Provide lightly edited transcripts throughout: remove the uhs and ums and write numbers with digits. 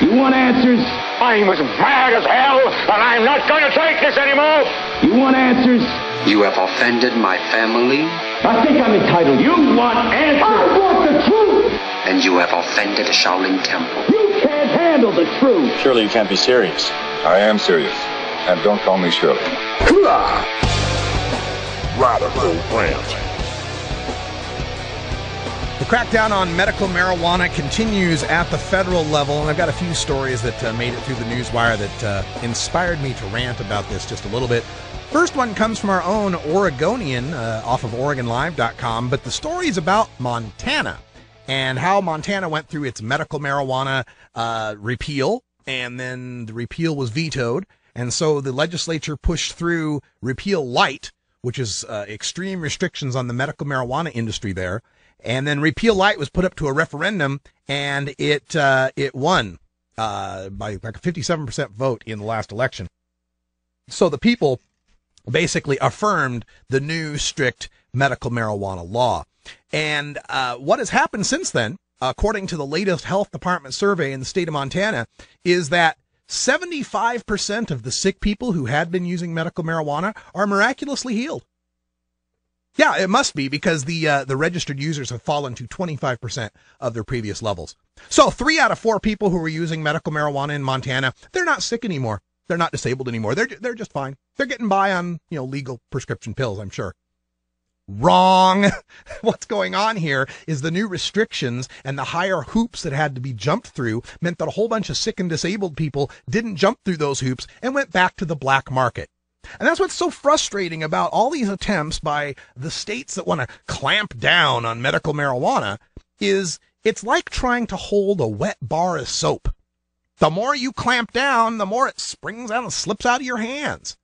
You want answers? I'm as mad as hell, and I'm not going to take this anymore. You want answers? You have offended my family. I think I'm entitled. You want answers? I want the truth. And you have offended the Shaolin Temple. You can't handle the truth. Surely you can't be serious. I am serious. And don't call me Shirley. Radical Rant. The crackdown on medical marijuana continues at the federal level, and I've got a few stories that made it through the newswire that inspired me to rant about this just a little bit. First one comes from our own Oregonian off of OregonLive.com, but the story is about Montana and how Montana went through its medical marijuana repeal, and then the repeal was vetoed, and so the legislature pushed through Repeal Light, which is extreme restrictions on the medical marijuana industry there. And then Repeal Light was put up to a referendum, and it won by like a 57% vote in the last election. So the people basically affirmed the new strict medical marijuana law. And what has happened since then, according to the latest health department survey in the state of Montana, is that 75% of the sick people who had been using medical marijuana are miraculously healed. Yeah, it must be, because the registered users have fallen to 25% of their previous levels. So 3 out of 4 people who were using medical marijuana in Montana, they're not sick anymore. They're not disabled anymore. They're just fine. They're getting by on, legal prescription pills, I'm sure. Wrong. What's going on here is the new restrictions and the higher hoops that had to be jumped through meant that a whole bunch of sick and disabled people didn't jump through those hoops and went back to the black market. And that's what's so frustrating about all these attempts by the states that want to clamp down on medical marijuana is it's like trying to hold a wet bar of soap. The more you clamp down, the more it springs out and slips out of your hands.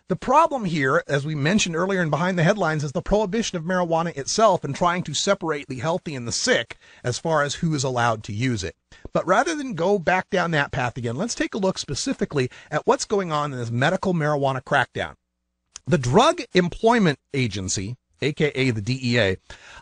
The problem here, as we mentioned earlier in Behind the Headlines, is the prohibition of marijuana itself and trying to separate the healthy and the sick as far as who is allowed to use it. But rather than go back down that path again, let's take a look specifically at what's going on in this medical marijuana crackdown. The Drug Employment Agency, aka the DEA,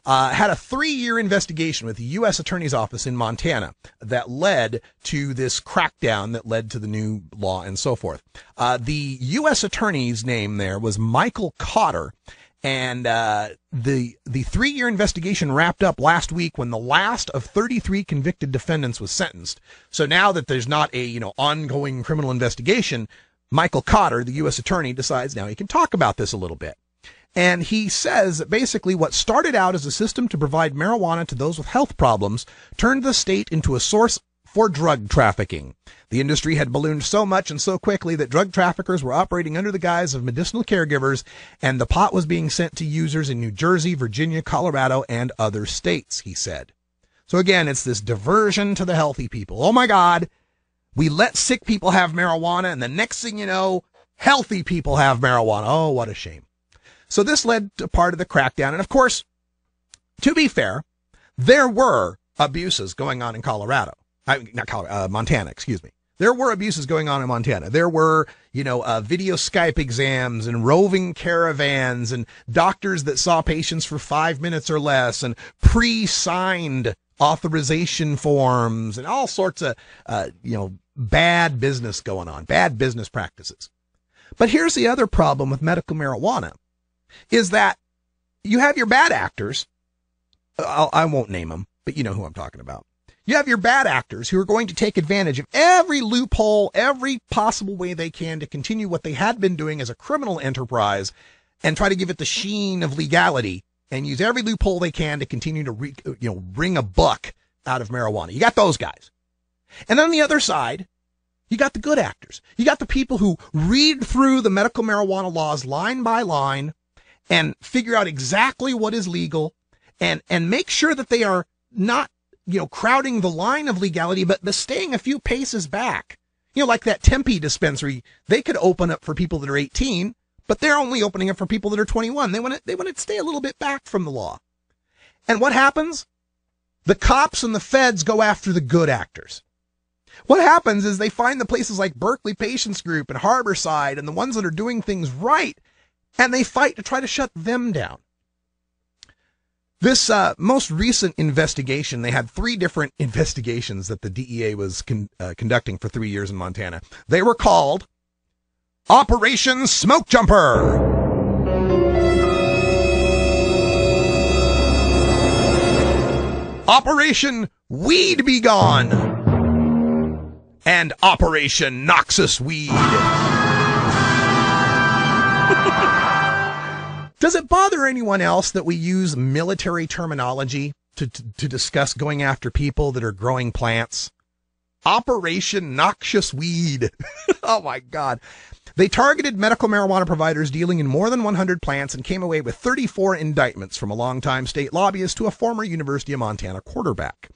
had a 3-year investigation with the U.S. Attorney's Office in Montana that led to this crackdown that led to the new law and so forth. The U.S. Attorney's name there was Michael Cotter, and the 3-year investigation wrapped up last week when the last of 33 convicted defendants was sentenced. So now that there's not a ongoing criminal investigation, Michael Cotter, the U.S. Attorney, decides now he can talk about this a little bit. And he says that basically what started out as a system to provide marijuana to those with health problems turned the state into a source for drug trafficking. The industry had ballooned so much and so quickly that drug traffickers were operating under the guise of medicinal caregivers, and the pot was being sent to users in New Jersey, Virginia, Colorado, and other states, he said. So again, it's this diversion to the healthy people. Oh my God, we let sick people have marijuana, and the next thing you know, healthy people have marijuana. Oh, what a shame. So this led to part of the crackdown. And of course, to be fair, there were abuses going on in Montana, excuse me. There were abuses going on in Montana. There were, video Skype exams and roving caravans and doctors that saw patients for 5 minutes or less and pre-signed authorization forms and all sorts of, bad business going on, bad business practices. But here's the other problem with medical marijuana is that you have your bad actors. I won't name them, but you know who I'm talking about. You have your bad actors who are going to take advantage of every loophole, every possible way they can to continue what they had been doing as a criminal enterprise and try to give it the sheen of legality and use every loophole they can to continue to wring a buck out of marijuana. You got those guys. And on the other side, you got the good actors. You got the people who read through the medical marijuana laws line by line and figure out exactly what is legal and make sure that they are not, crowding the line of legality, but staying a few paces back. Like that Tempe dispensary, they could open up for people that are 18, but they're only opening up for people that are 21. They want to stay a little bit back from the law. And what happens? The cops and the feds go after the good actors. What happens is they find the places like Berkeley Patients Group and Harborside and the ones that are doing things right, and they fight to try to shut them down. This most recent investigation, they had 3 different investigations that the DEA was conducting for 3 years in Montana. They were called Operation Smokejumper, Operation Weed Be Gone, and Operation Noxious Weed. Does it bother anyone else that we use military terminology to discuss going after people that are growing plants? Operation Noxious Weed. Oh my God. They targeted medical marijuana providers dealing in more than 100 plants and came away with 34 indictments, from a longtime state lobbyist to a former University of Montana quarterback.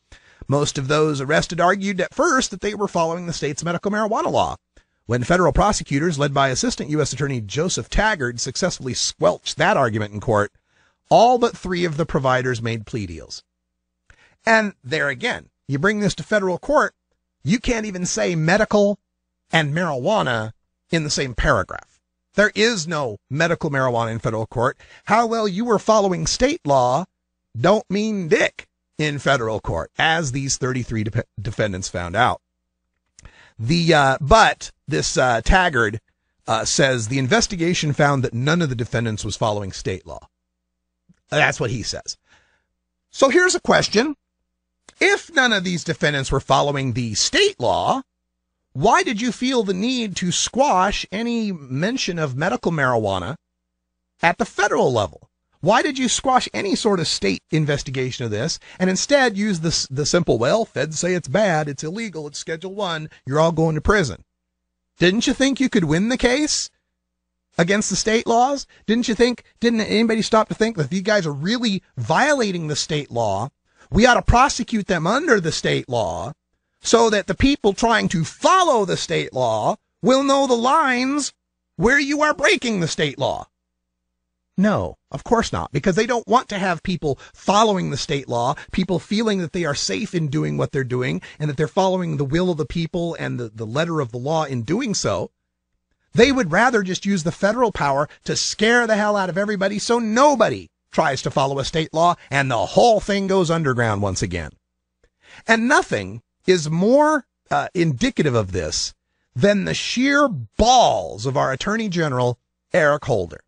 Most of those arrested argued at first that they were following the state's medical marijuana law. When federal prosecutors, led by Assistant U.S. Attorney Joseph Taggart, successfully squelched that argument in court, all but 3 of the providers made plea deals. And there again, you bring this to federal court, you can't even say medical and marijuana in the same paragraph. There is no medical marijuana in federal court. How well you were following state law don't mean dick in federal court, as these 33 defendants found out. But this Taggart says the investigation found that none of the defendants was following state law. That's what he says. So here's a question. If none of these defendants were following the state law, why did you feel the need to squash any mention of medical marijuana at the federal level? Why did you squash any sort of state investigation of this and instead use the simple, well, feds say it's bad, it's illegal, it's Schedule 1, you're all going to prison? Didn't you think you could win the case against the state laws? Didn't anybody stop to think that these guys are really violating the state law? We ought to prosecute them under the state law so that the people trying to follow the state law will know the lines where you are breaking the state law. No, of course not, because they don't want to have people following the state law, people feeling that they are safe in doing what they're doing and that they're following the will of the people and the letter of the law in doing so. They would rather just use the federal power to scare the hell out of everybody so nobody tries to follow a state law and the whole thing goes underground once again. And nothing is more indicative of this than the sheer balls of our Attorney General, Eric Holder.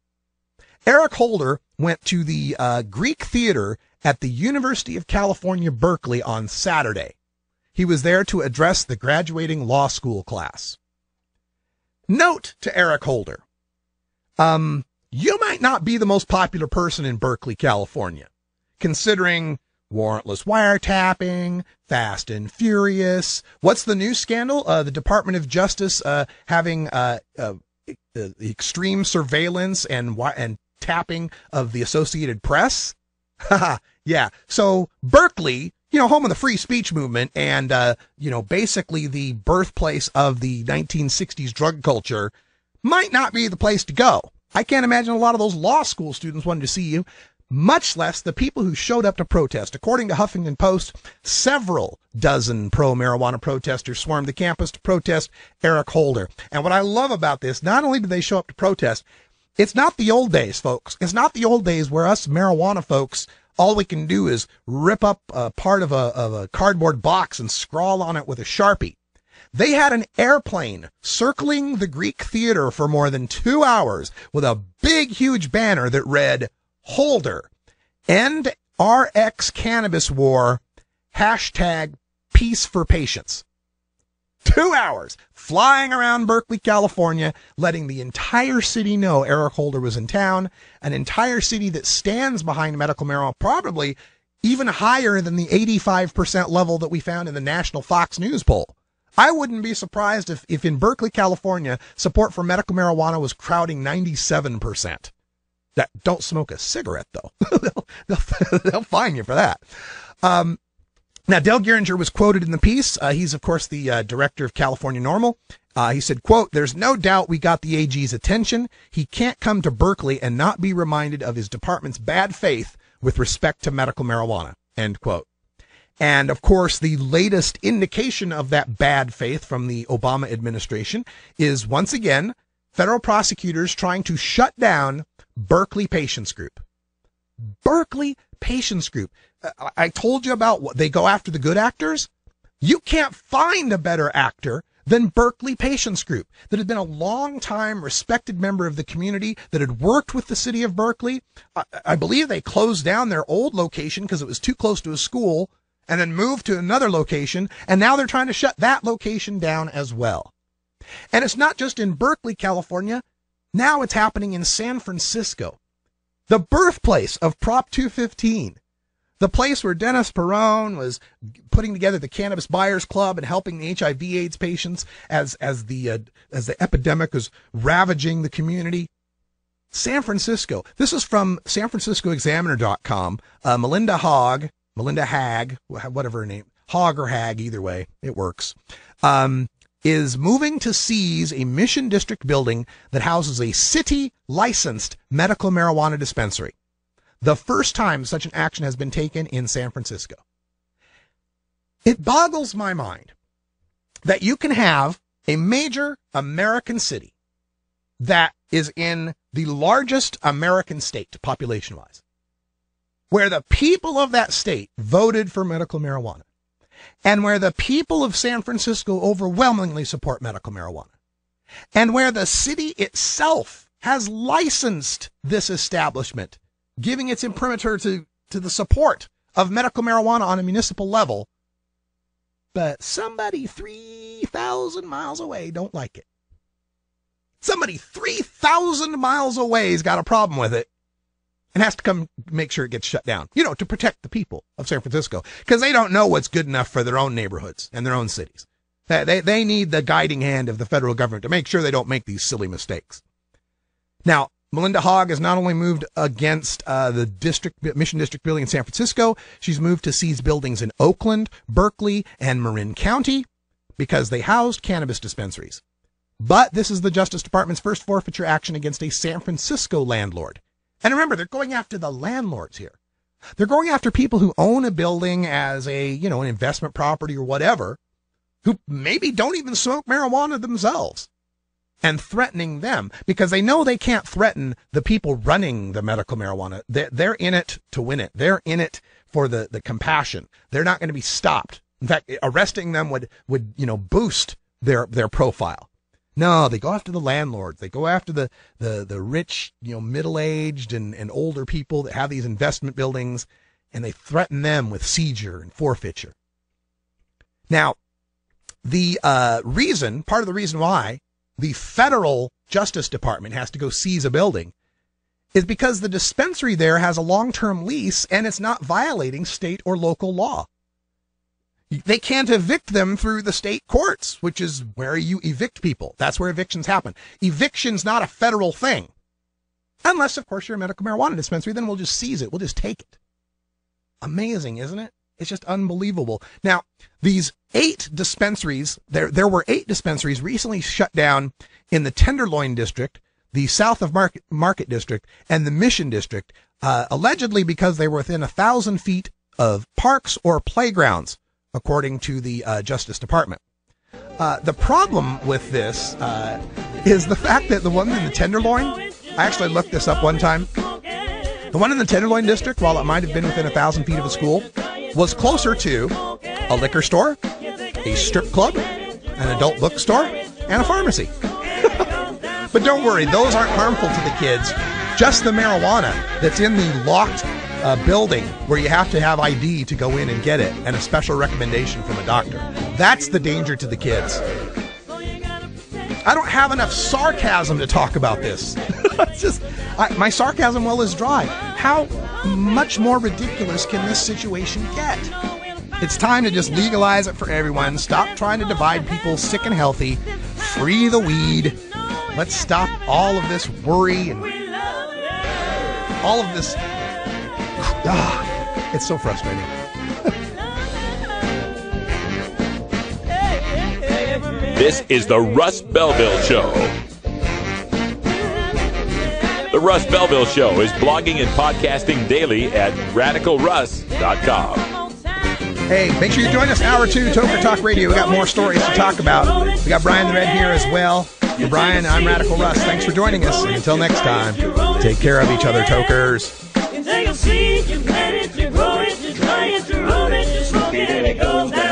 Eric Holder went to the Greek Theater at the University of California, Berkeley on Saturday. He was there to address the graduating law school class. Note to Eric Holder, you might not be the most popular person in Berkeley, California, considering warrantless wiretapping, Fast and Furious. What's the new scandal? The Department of Justice having extreme surveillance and tapping of the Associated Press. Yeah. So Berkeley, home of the free speech movement and, basically the birthplace of the 1960s drug culture, might not be the place to go. I can't imagine a lot of those law school students wanted to see you, much less the people who showed up to protest. According to Huffington Post, several dozen pro-marijuana protesters swarmed the campus to protest Eric Holder. And what I love about this, not only did they show up to protest, it's not the old days, folks. It's not the old days where us marijuana folks, all we can do is rip up a part of a cardboard box and scrawl on it with a Sharpie. They had an airplane circling the Greek Theater for more than 2 hours with a big, huge banner that read, Holder, End RX Cannabis War, #Peace for Patients. 2 hours flying around Berkeley, California, letting the entire city know Eric Holder was in town, an entire city that stands behind medical marijuana, probably even higher than the 85% level that we found in the national Fox News poll. I wouldn't be surprised if in Berkeley, California, support for medical marijuana was crowding 97%. That don't smoke a cigarette, though. they'll fine you for that. Now, Dale Geringer was quoted in the piece. He's, of course, the director of California NORML. He said, quote, "There's no doubt we got the AG's attention. He can't come to Berkeley and not be reminded of his department's bad faith with respect to medical marijuana," end quote. And, of course, the latest indication of that bad faith from the Obama administration is, once again, federal prosecutors trying to shut down Berkeley Patients Group. Berkeley Patients Group. I told you about what they go after the good actors. You can't find a better actor than Berkeley Patients Group, that had been a long-time respected member of the community, that had worked with the city of Berkeley. I believe they closed down their old location because it was too close to a school, and then moved to another location, and now they're trying to shut that location down as well. And it's not just in Berkeley, California. Now it's happening in San Francisco, the birthplace of Prop 215. The place where Dennis Perone was putting together the Cannabis Buyers Club and helping the HIV/AIDS patients as the epidemic was ravaging the community. San Francisco. This is from SanFranciscoExaminer.com. Melinda Haag, whatever her name, Haag or Haag, either way, it works, is moving to seize a Mission District building that houses a city-licensed medical marijuana dispensary. The first time such an action has been taken in San Francisco. It boggles my mind that you can have a major American city that is in the largest American state, population-wise, where the people of that state voted for medical marijuana, and where the people of San Francisco overwhelmingly support medical marijuana, and where the city itself has licensed this establishment, giving its imprimatur to the support of medical marijuana on a municipal level, but somebody 3,000 miles away don't like it. Somebody 3,000 miles away has got a problem with it and has to come make sure it gets shut down, to protect the people of San Francisco, because they don't know what's good enough for their own neighborhoods and their own cities. They need the guiding hand of the federal government to make sure they don't make these silly mistakes. Now, Melinda Haag has not only moved against the Mission District building in San Francisco, she's moved to seize buildings in Oakland, Berkeley, and Marin County because they housed cannabis dispensaries. But this is the Justice Department's first forfeiture action against a San Francisco landlord. And remember, they're going after the landlords here. They're going after people who own a building as an investment property or whatever, who maybe don't even smoke marijuana themselves, and threatening them because they know they can't threaten the people running the medical marijuana. They're in it to win it. They're in it for the compassion. They're not going to be stopped. In fact, arresting them would boost their profile. No, they go after the landlords. They go after the rich, middle-aged and older people that have these investment buildings, and they threaten them with seizure and forfeiture. Now, part of the reason why the federal Justice Department has to go seize a building is because the dispensary there has a long-term lease and it's not violating state or local law. They can't evict them through the state courts, which is where you evict people. That's where evictions happen. Eviction's not a federal thing. Unless, of course, you're a medical marijuana dispensary, then we'll just seize it. We'll just take it. Amazing, isn't it? It's just unbelievable. Now, these 8 dispensaries, there were 8 dispensaries recently shut down in the Tenderloin District, the South of Market District, and the Mission District, allegedly because they were within 1,000 feet of parks or playgrounds, according to the Justice Department. The problem with this is the fact that the one in the Tenderloin, I actually looked this up one time, the one in the Tenderloin District, while it might have been within 1,000 feet of a school, was closer to a liquor store, a strip club, an adult bookstore, and a pharmacy. But don't worry, those aren't harmful to the kids. Just the marijuana that's in the locked building where you have to have ID to go in and get it, and a special recommendation from a doctor. That's the danger to the kids. I don't have enough sarcasm to talk about this. It's just, my sarcasm well is dry. How much more ridiculous can this situation get? It's time to just legalize it for everyone. Stop trying to divide people sick and healthy. Free the weed. Let's stop all of this worry and all of this. It's so frustrating. This is the Russ Belville Show. The Russ Belville Show is blogging and podcasting daily at radicalruss.com. Hey, make sure you join us hour 2, Toker Talk Radio. We got more stories to talk about. We got Brian the Red here as well. For Brian, I'm Radical Russ. Thanks for joining us. And until next time, take care of each other, Tokers. seed, you plant it, you grow it, you dry it, you roll it, you smoke it, and it goes down.